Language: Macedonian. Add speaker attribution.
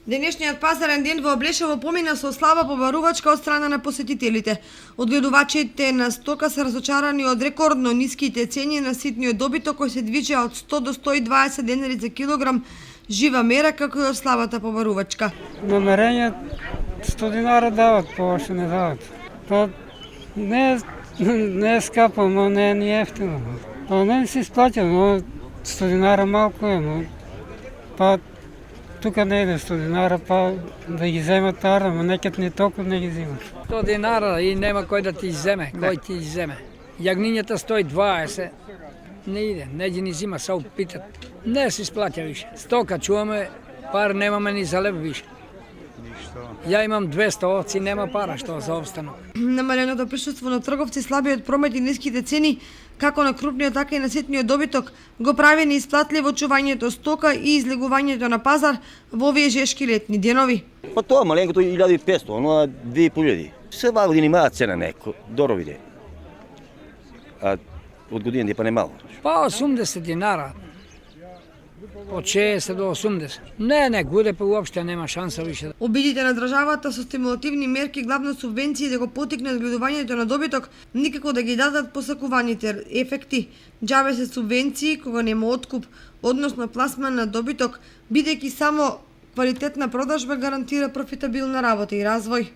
Speaker 1: Денешниот пазарен ден во Облешево помина со слаба побарувачка од страна на посетителите. Одгледувачите на стока се разочарани од рекордно ниските цени на ситниот добиток кој се движи од 100 до 120 денари за килограм жива мера, како и од слабата побарувачка.
Speaker 2: Намерење 100 динара дават, повеќе не дават. Па не е скапо, но не е ни ефтино. Па не се исплаќа, но 100 динара малку е, но па тука не иде 100 динара, па да ги земат тара, но некад не толку не ги земат.
Speaker 3: 100 динара и нема кој да ти земе, кој ти земе. Јагнињата стои 20, не иде, не ги ни зима, са упитат. Не се исплаќа више. Стока чуваме, пар немаме ни за лев више. Ја имам 200 овци, нема пара што за обстанок.
Speaker 1: Намаленото присуство на трговци, слабиот промет и ниските цени, како на крупниот, така и на ситниот добиток, го прави неисплатливо чувањето стока и излегувањето на пазар во овие жешки летни денови.
Speaker 4: Па тоа маленкото 1500, оно 2500. Сваа година имаат цена неко, доровиде. А од година па не мало.
Speaker 3: Па 80 динара. Од 60 до 80. Не, гуде па уопште нема шанса више.
Speaker 1: Обидите на државата со стимулативни мерки, главно субвенции, да го потикнат гледувањето на добиток, никако да ги дадат посакуваните ефекти. Џабе се субвенции кога нема откуп, односно пласман на добиток, бидејќи само квалитетна продажба гарантира профитабилна работа и развој.